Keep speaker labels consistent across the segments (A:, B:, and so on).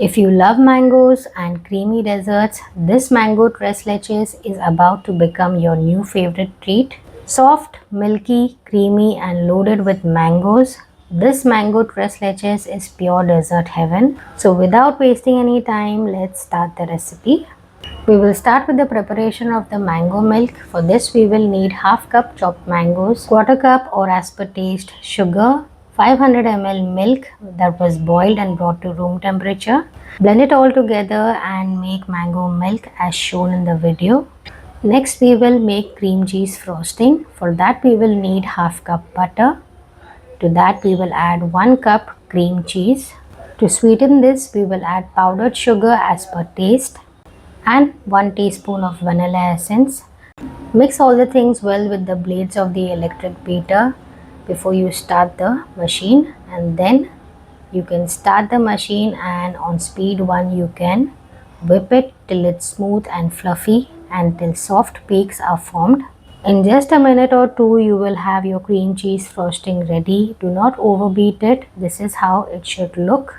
A: If you love mangoes and creamy desserts, this mango tres leches is about to become your new favorite treat. Soft, milky, creamy and loaded with mangoes, this mango tres leches is pure dessert heaven. So without wasting any time, let's start the recipe. We will start with the preparation of the mango milk. For this we will need half cup chopped mangoes, quarter cup or as per taste sugar, 500 ml milk that was boiled and brought to room temperature. Blend it all together and make mango milk as shown in the video. Next we will make cream cheese frosting. For that we will need half cup butter. To that we will add 1 cup cream cheese. To sweeten this we will add powdered sugar as per taste and 1 teaspoon of vanilla essence. Mix all the things well with the blades of the electric beater before you start the machine, and then you can start the machine and on speed 1 you can whip it till it's smooth and fluffy and till soft peaks are formed. In just a minute or two you will have your cream cheese frosting ready. Do not overbeat it. This is how it should look.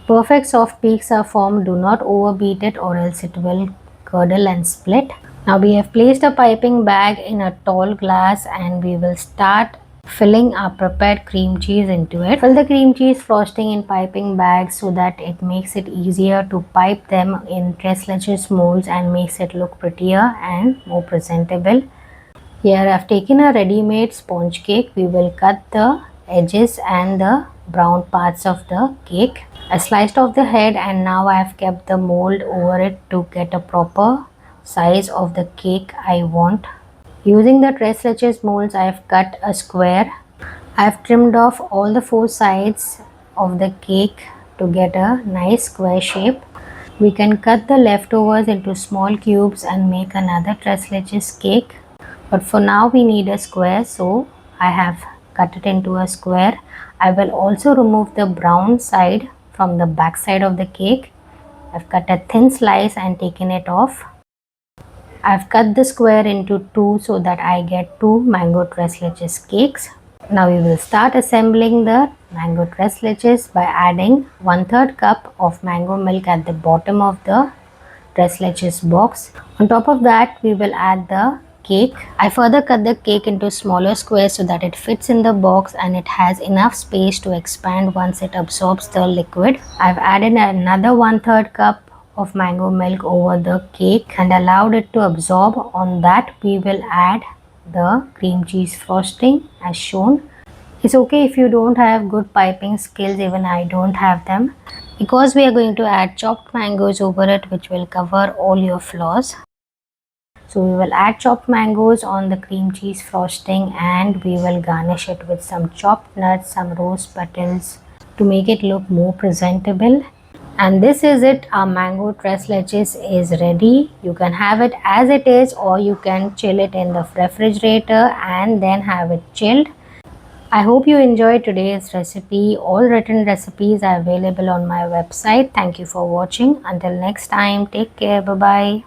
A: Perfect soft peaks are formed. Do not overbeat it or else it will curdle and split. Now we have placed a piping bag in a tall glass and we will start filling our prepared cream cheese into it. Fill the cream cheese frosting in piping bags so that it makes it easier to pipe them in tres leches molds and makes it look prettier and more presentable. Here I have taken a ready-made sponge cake. We will cut the edges and the brown parts of the cake. I sliced off the head and now I have kept the mold over it to get a proper size of the cake I want. Using the tres leches molds, I have cut a square. I have trimmed off all the 4 sides of the cake to get a nice square shape. We can cut the leftovers into small cubes and make another tres leches cake. But for now we need a square, so I have cut it into a square. I will also remove the brown side from the back side of the cake. I've cut a thin slice and taken it off. I've cut the square into 2 so that I get 2 mango tres leches cakes. Now we will start assembling the mango tres leches by adding 1/3 cup of mango milk at the bottom of the tres leches box. On top of that we will add the cake. I further cut the cake into smaller squares so that it fits in the box and it has enough space to expand once it absorbs the liquid. I've added another 1/3 cup of mango milk over the cake and allowed it to absorb. On that we will add the cream cheese frosting as shown. It's okay if you don't have good piping skills, even I don't have them, because we are going to add chopped mangoes over it which will cover all your flaws. So we will add chopped mangoes on the cream cheese frosting and we will garnish it with some chopped nuts, some rose petals to make it look more presentable. And this is it, our mango tres leches is ready. You can have it as it is or you can chill it in the refrigerator and then have it chilled. I hope you enjoyed today's recipe. All written recipes are available on my website. Thank you for watching. Until next time, take care. Bye-bye.